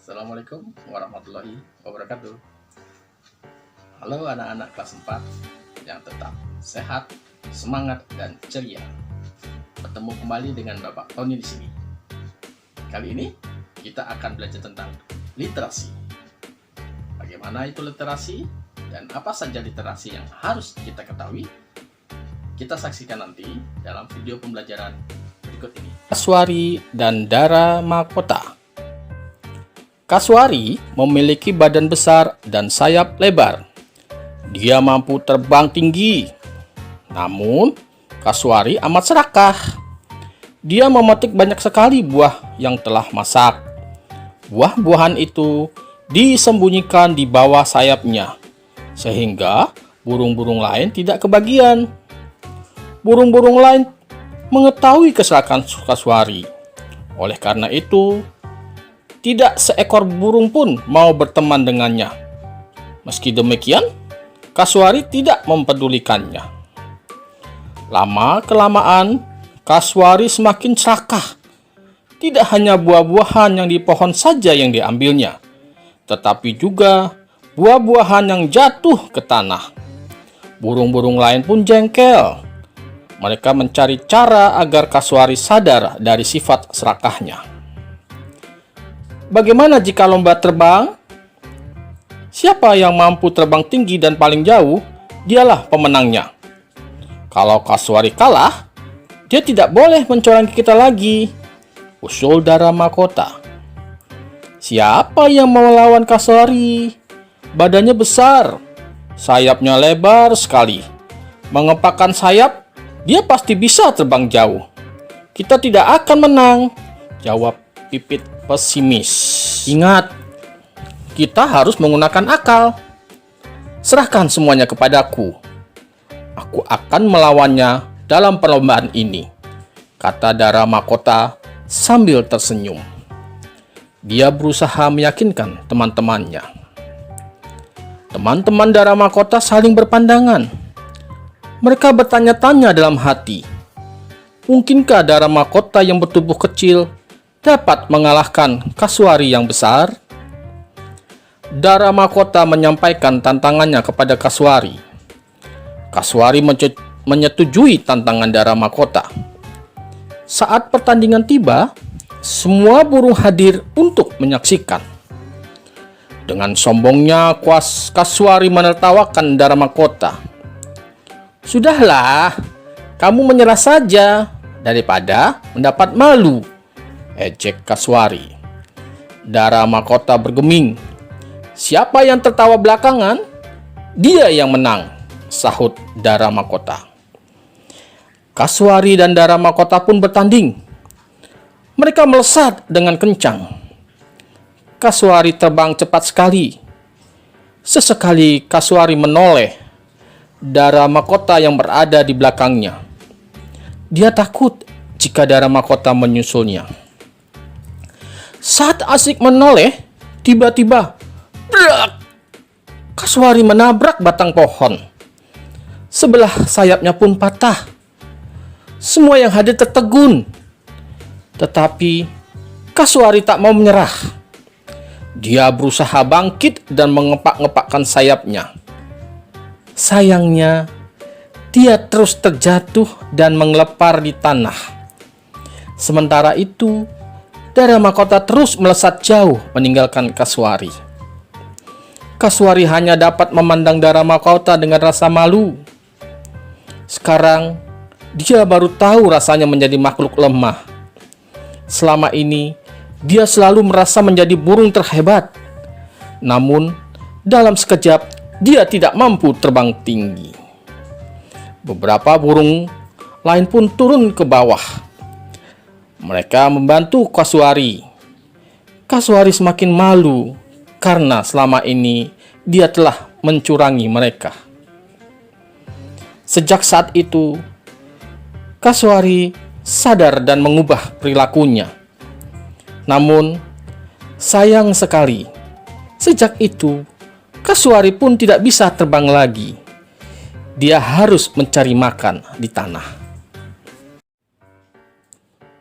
Assalamualaikum warahmatullahi wabarakatuh. Halo anak-anak kelas 4 yang tetap sehat, semangat, dan ceria. Bertemu kembali dengan Bapak Tony di sini. Kali ini kita akan belajar tentang literasi. Bagaimana itu literasi dan apa saja literasi yang harus kita ketahui? Kita saksikan nanti dalam video pembelajaran berikut ini. Kasuari dan Dara Mahkota. Kasuari memiliki badan besar dan sayap lebar. Dia mampu terbang tinggi. Namun, Kasuari amat serakah. Dia memetik banyak sekali buah yang telah masak. Buah-buahan itu disembunyikan di bawah sayapnya, sehingga burung-burung lain tidak kebagian. Burung-burung lain mengetahui keserakahan Kasuari. Oleh karena itu, tidak seekor burung pun mau berteman dengannya. Meski demikian, Kasuari tidak mempedulikannya. Lama-kelamaan, Kasuari semakin serakah. Tidak hanya buah-buahan yang di pohon saja yang diambilnya, tetapi juga buah-buahan yang jatuh ke tanah. Burung-burung lain pun jengkel. Mereka mencari cara agar Kasuari sadar dari sifat serakahnya. Bagaimana jika lomba terbang? Siapa yang mampu terbang tinggi dan paling jauh, dialah pemenangnya. Kalau Kasuari kalah, dia tidak boleh mencorangi kita lagi, usul Dara Mahkota. Siapa yang mau melawan Kasuari? Badannya besar, sayapnya lebar sekali. Mengepakkan sayap, dia pasti bisa terbang jauh. Kita tidak akan menang, jawab Pipit pesimis. Ingat, kita harus menggunakan akal. Serahkan semuanya kepadaku. Aku akan melawannya dalam perlombaan ini, kata Dara Mahkota sambil tersenyum. Dia berusaha meyakinkan teman-temannya. Teman-teman Dara Mahkota saling berpandangan. Mereka bertanya-tanya dalam hati, mungkinkah Dara Mahkota yang bertubuh kecil dapat mengalahkan Kasuari yang besar? Dara Mahkota menyampaikan tantangannya kepada Kasuari. Kasuari menyetujui tantangan Dara Mahkota. Saat pertandingan tiba, semua burung hadir untuk menyaksikan. Dengan sombongnya, Kasuari menertawakan Dara Mahkota. Sudahlah, kamu menyerah saja daripada mendapat malu, ejek Kasuari. Dara Mahkota bergeming. Siapa yang tertawa belakangan, dia yang menang, sahut Dara Mahkota. Kasuari dan Dara Mahkota pun bertanding. Mereka melesat dengan kencang. Kasuari terbang cepat sekali. Sesekali Kasuari menoleh Dara Mahkota yang berada di belakangnya. Dia takut jika Dara Mahkota menyusulnya. Saat asik menoleh, tiba-tiba brak! Kasuari menabrak batang pohon. Sebelah sayapnya pun patah. Semua yang hadir tertegun. Tetapi Kasuari tak mau menyerah. Dia berusaha bangkit dan mengepak-ngepakkan sayapnya. Sayangnya, dia terus terjatuh dan mengelepar di tanah. Sementara itu, Dara Mahkota terus melesat jauh meninggalkan Kasuari. Kasuari hanya dapat memandang Dara Mahkota dengan rasa malu. Sekarang, dia baru tahu rasanya menjadi makhluk lemah. Selama ini, dia selalu merasa menjadi burung terhebat. Namun, dalam sekejap, dia tidak mampu terbang tinggi. Beberapa burung lain pun turun ke bawah. Mereka membantu Kasuari. Kasuari semakin malu karena selama ini dia telah mencurangi mereka. Sejak saat itu, Kasuari sadar dan mengubah perilakunya. Namun, sayang sekali, sejak itu Kasuari pun tidak bisa terbang lagi. Dia harus mencari makan di tanah.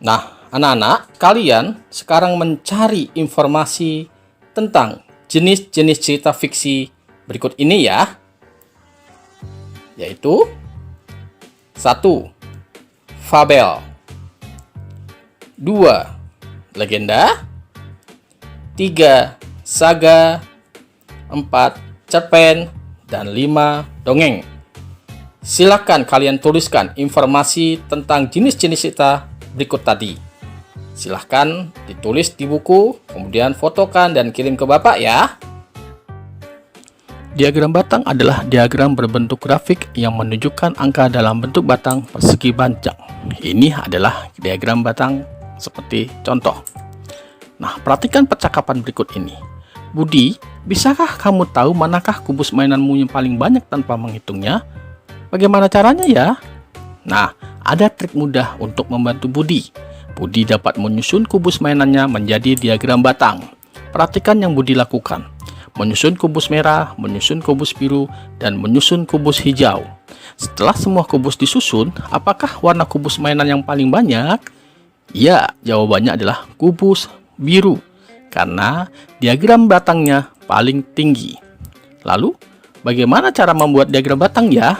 Nah, anak-anak, kalian sekarang mencari informasi tentang jenis-jenis cerita fiksi berikut ini ya. Yaitu 1. Fabel. 2. Legenda. 3. Saga. 4. Cerpen. Dan 5. Dongeng. Silakan kalian tuliskan informasi tentang jenis-jenis cerita berikut tadi. Silahkan ditulis di buku, kemudian fotokan dan kirim ke Bapak ya. Diagram batang adalah diagram berbentuk grafik yang menunjukkan angka dalam bentuk batang persegi panjang. Ini adalah diagram batang seperti contoh. Nah, perhatikan percakapan berikut ini. Budi, bisakah kamu tahu manakah kubus mainanmu yang paling banyak tanpa menghitungnya? Bagaimana caranya ya? Nah, ada trik mudah untuk membantu Budi. Budi dapat menyusun kubus mainannya menjadi diagram batang. Perhatikan yang Budi lakukan. Menyusun kubus merah, menyusun kubus biru, dan menyusun kubus hijau. Setelah semua kubus disusun, apakah warna kubus mainan yang paling banyak? Ya, jawabannya adalah kubus biru, karena diagram batangnya paling tinggi. Lalu, bagaimana cara membuat diagram batang ya?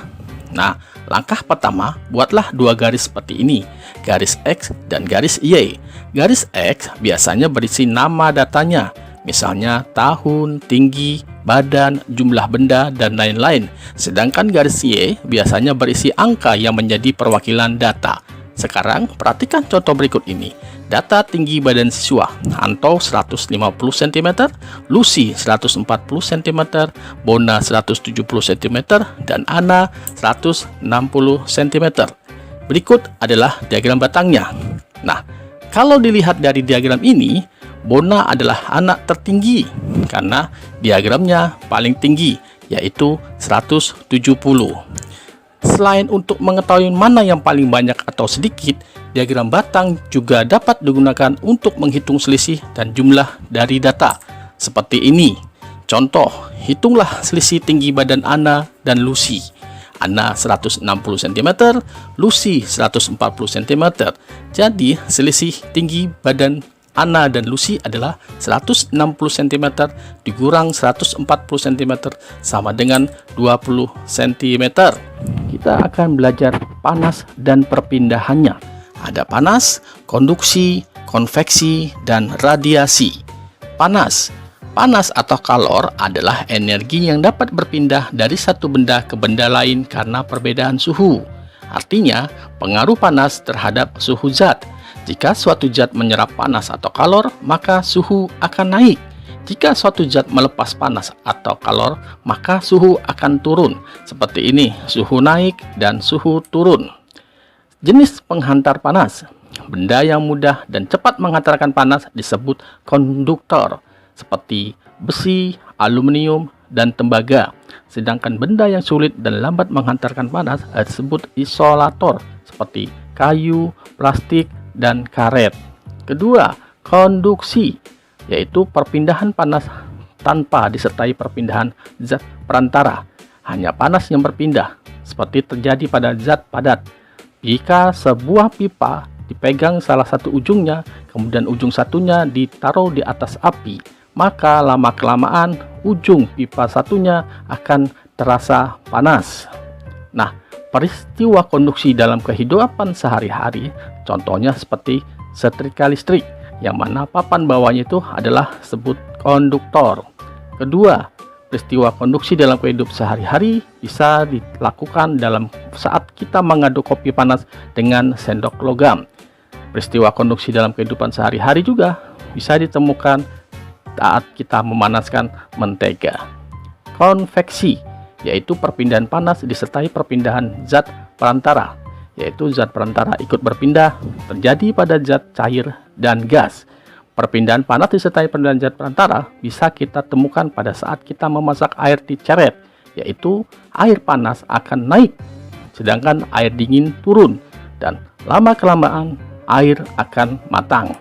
Nah, langkah pertama, buatlah dua garis seperti ini, garis X dan garis Y. Garis X biasanya berisi nama datanya, misalnya tahun, tinggi, badan, jumlah benda, dan lain-lain. Sedangkan garis Y biasanya berisi angka yang menjadi perwakilan data. Sekarang, perhatikan contoh berikut ini. Data tinggi badan siswa, Anto 150 cm, Lucy 140 cm, Bona 170 cm, dan Ana 160 cm. Berikut adalah diagram batangnya. Nah, kalau dilihat dari diagram ini, Bona adalah anak tertinggi karena diagramnya paling tinggi, yaitu 170. Selain untuk mengetahui mana yang paling banyak atau sedikit, diagram batang juga dapat digunakan untuk menghitung selisih dan jumlah dari data. Seperti ini. Contoh, hitunglah selisih tinggi badan Ana dan Lucy. Ana 160 cm, Lucy 140 cm. Jadi, selisih tinggi badan Ana dan Lucy adalah 160 cm dikurang 140 cm sama dengan 20 cm. Kita akan belajar panas dan perpindahannya. Ada panas, konduksi, konveksi, dan radiasi. Panas. Panas atau kalor adalah energi yang dapat berpindah dari satu benda ke benda lain karena perbedaan suhu. Artinya, pengaruh panas terhadap suhu zat. Jika suatu zat menyerap panas atau kalor, maka suhu akan naik. Jika suatu zat melepas panas atau kalor, maka suhu akan turun. Seperti ini, suhu naik dan suhu turun. Jenis penghantar panas. Benda yang mudah dan cepat menghantarkan panas disebut konduktor, seperti besi, aluminium, dan tembaga. Sedangkan benda yang sulit dan lambat menghantarkan panas disebut isolator, seperti kayu, plastik, dan karet. Kedua, konduksi, yaitu perpindahan panas tanpa disertai perpindahan zat perantara. Hanya panas yang berpindah, seperti terjadi pada zat padat. Jika sebuah pipa dipegang salah satu ujungnya, kemudian ujung satunya ditaruh di atas api, maka lama-kelamaan ujung pipa satunya akan terasa panas. Nah, peristiwa konduksi dalam kehidupan sehari-hari, contohnya seperti setrika listrik, yang mana papan bawahnya itu adalah sebut konduktor. Kedua, peristiwa konduksi dalam kehidupan sehari-hari bisa dilakukan dalam saat kita mengaduk kopi panas dengan sendok logam. Peristiwa konduksi dalam kehidupan sehari-hari juga bisa ditemukan saat kita memanaskan mentega. Konveksi, yaitu perpindahan panas disertai perpindahan zat perantara, yaitu zat perantara ikut berpindah terjadi pada zat cair dan gas. Perpindahan panas disertai perpindahan zat perantara bisa kita temukan pada saat kita memasak air di ceret, yaitu air panas akan naik, sedangkan air dingin turun, dan lama-kelamaan air akan matang.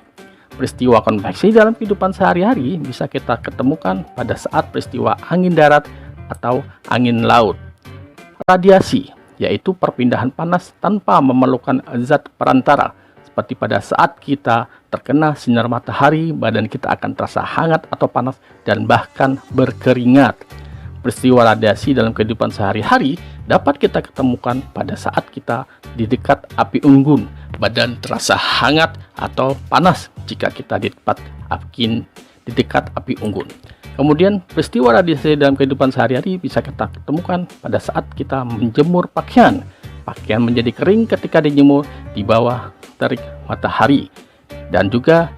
Peristiwa konveksi dalam kehidupan sehari-hari bisa kita ketemukan pada saat peristiwa angin darat atau angin laut. Radiasi, yaitu perpindahan panas tanpa memerlukan zat perantara, seperti pada saat kita terkena sinar matahari, badan kita akan terasa hangat atau panas dan bahkan berkeringat. Peristiwa radiasi dalam kehidupan sehari-hari dapat kita ketemukan pada saat kita di dekat api unggun. Badan terasa hangat atau panas jika kita di dekat api unggun. Kemudian peristiwa radiasi dalam kehidupan sehari-hari bisa kita ketemukan pada saat kita menjemur pakaian. Pakaian menjadi kering ketika dijemur di bawah terik matahari. Dan juga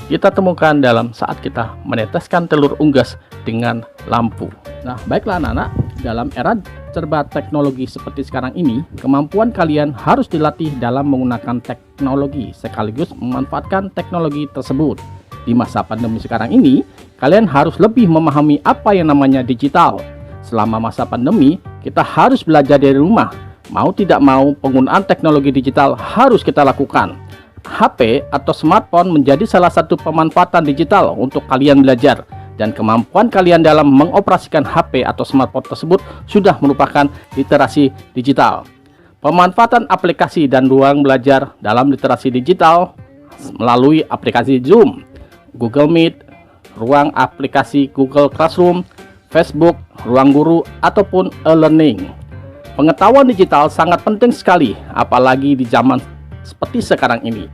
kita temukan dalam saat kita meneteskan telur unggas dengan lampu. Nah, baiklah anak-anak, dalam era serba teknologi seperti sekarang ini, kemampuan kalian harus dilatih dalam menggunakan teknologi sekaligus memanfaatkan teknologi tersebut. Di masa pandemi sekarang ini, kalian harus lebih memahami apa yang namanya digital. Selama masa pandemi, kita harus belajar dari rumah. Mau tidak mau, penggunaan teknologi digital harus kita lakukan. HP atau smartphone menjadi salah satu pemanfaatan digital untuk kalian belajar. Dan kemampuan kalian dalam mengoperasikan HP atau smartphone tersebut sudah merupakan literasi digital. Pemanfaatan aplikasi dan ruang belajar dalam literasi digital melalui aplikasi Zoom, Google Meet, ruang aplikasi Google Classroom, Facebook, ruang guru, ataupun e-learning. Pengetahuan digital sangat penting sekali, apalagi di zaman seperti sekarang ini.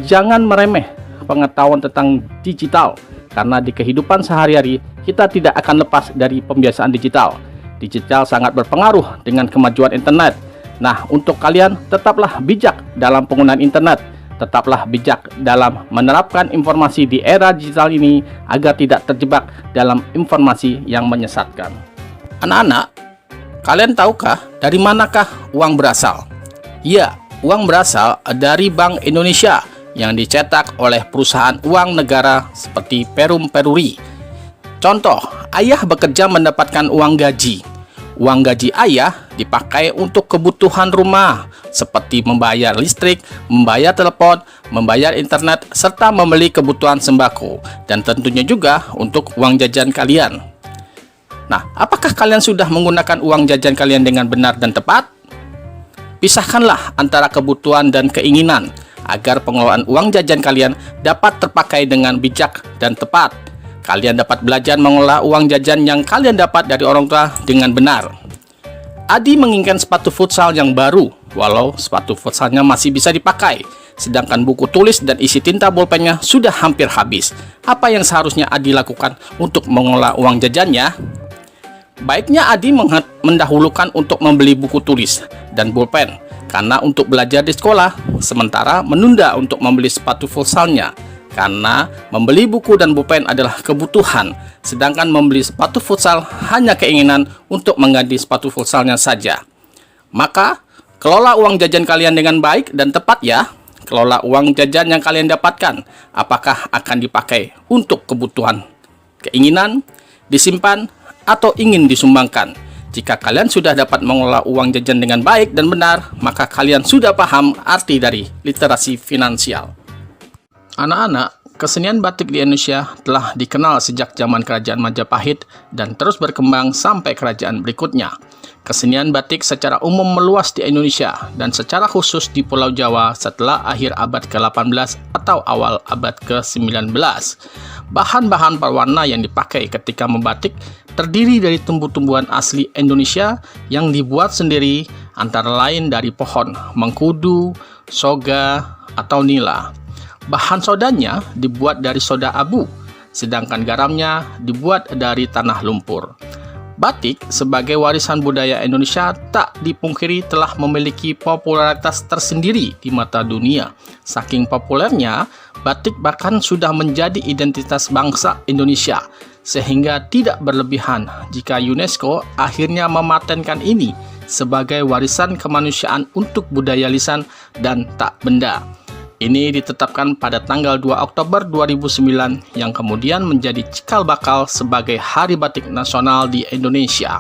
Jangan meremeh pengetahuan tentang digital, karena di kehidupan sehari-hari kita tidak akan lepas dari pembiasaan digital. Digital sangat berpengaruh dengan kemajuan internet. Nah, untuk kalian tetaplah bijak dalam penggunaan internet. Tetaplah bijak dalam menerapkan informasi di era digital ini agar tidak terjebak dalam informasi yang menyesatkan. Anak-anak, kalian tahukah dari manakah uang berasal? Ya, uang berasal dari Bank Indonesia yang dicetak oleh perusahaan uang negara seperti Perum Peruri. Contoh, ayah bekerja mendapatkan uang gaji. Uang gaji ayah dipakai untuk kebutuhan rumah seperti membayar listrik, membayar telepon, membayar internet, serta membeli kebutuhan sembako, dan tentunya juga untuk uang jajan kalian. Nah, apakah kalian sudah menggunakan uang jajan kalian dengan benar dan tepat? Pisahkanlah antara kebutuhan dan keinginan agar pengelolaan uang jajan kalian dapat terpakai dengan bijak dan tepat. Kalian dapat belajar mengelola uang jajan yang kalian dapat dari orang tua dengan benar. Adi menginginkan sepatu futsal yang baru, walau sepatu futsalnya masih bisa dipakai, sedangkan buku tulis dan isi tinta bolpennya sudah hampir habis. Apa yang seharusnya Adi lakukan untuk mengelola uang jajannya? Baiknya Adi mendahulukan untuk membeli buku tulis dan bolpen, karena untuk belajar di sekolah, sementara menunda untuk membeli sepatu futsalnya, karena membeli buku dan bolpen adalah kebutuhan, sedangkan membeli sepatu futsal hanya keinginan untuk mengganti sepatu futsalnya saja. Maka, kelola uang jajan kalian dengan baik dan tepat ya. Kelola uang jajan yang kalian dapatkan, apakah akan dipakai untuk kebutuhan, keinginan, disimpan, atau ingin disumbangkan. Jika kalian sudah dapat mengelola uang jajan dengan baik dan benar, maka kalian sudah paham arti dari literasi finansial. Anak-anak, kesenian batik di Indonesia telah dikenal sejak zaman Kerajaan Majapahit dan terus berkembang sampai kerajaan berikutnya. Kesenian batik secara umum meluas di Indonesia dan secara khusus di Pulau Jawa setelah akhir abad ke-18 atau awal abad ke-19. Bahan-bahan berwarna yang dipakai ketika membatik terdiri dari tumbuh-tumbuhan asli Indonesia yang dibuat sendiri, antara lain dari pohon mengkudu, soga, atau nila. Bahan sodanya dibuat dari soda abu, sedangkan garamnya dibuat dari tanah lumpur. Batik sebagai warisan budaya Indonesia tak dipungkiri telah memiliki popularitas tersendiri di mata dunia. Saking populernya, batik bahkan sudah menjadi identitas bangsa Indonesia, sehingga tidak berlebihan jika UNESCO akhirnya mematenkan ini sebagai warisan kemanusiaan untuk budaya lisan dan tak benda. Ini ditetapkan pada tanggal 2 Oktober 2009 yang kemudian menjadi cikal bakal sebagai Hari Batik Nasional di Indonesia.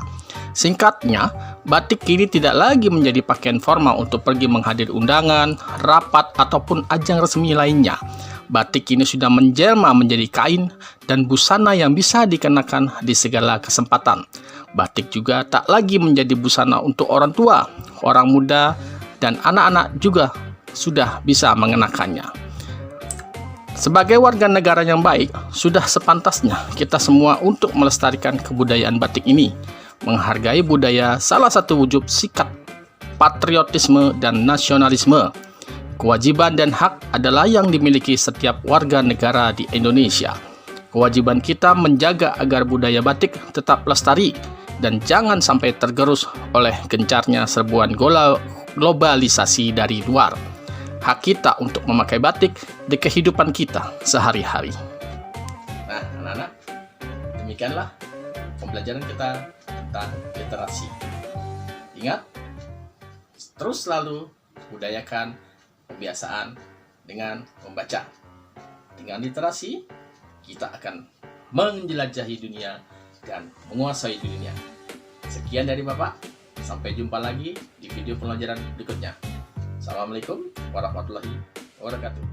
Singkatnya, batik kini tidak lagi menjadi pakaian formal untuk pergi menghadiri undangan, rapat, ataupun ajang resmi lainnya. Batik kini sudah menjelma menjadi kain dan busana yang bisa dikenakan di segala kesempatan. Batik juga tak lagi menjadi busana untuk orang tua, orang muda, dan anak-anak juga sudah bisa mengenakannya. Sebagai warga negara yang baik, sudah sepantasnya kita semua untuk melestarikan kebudayaan batik ini. Menghargai budaya salah satu wujud sikap patriotisme dan nasionalisme. Kewajiban dan hak adalah yang dimiliki setiap warga negara di Indonesia. Kewajiban kita menjaga agar budaya batik tetap lestari dan jangan sampai tergerus oleh gencarnya serbuan globalisasi dari luar. Hak kita untuk memakai batik di kehidupan kita sehari-hari. Nah, anak-anak, demikianlah pembelajaran kita tentang literasi. Ingat, terus selalu budayakan kebiasaan dengan membaca. Dengan literasi, kita akan menjelajahi dunia dan menguasai dunia. Sekian dari Bapak. Sampai jumpa lagi di video pembelajaran berikutnya. Assalamualaikum warahmatullahi wabarakatuh.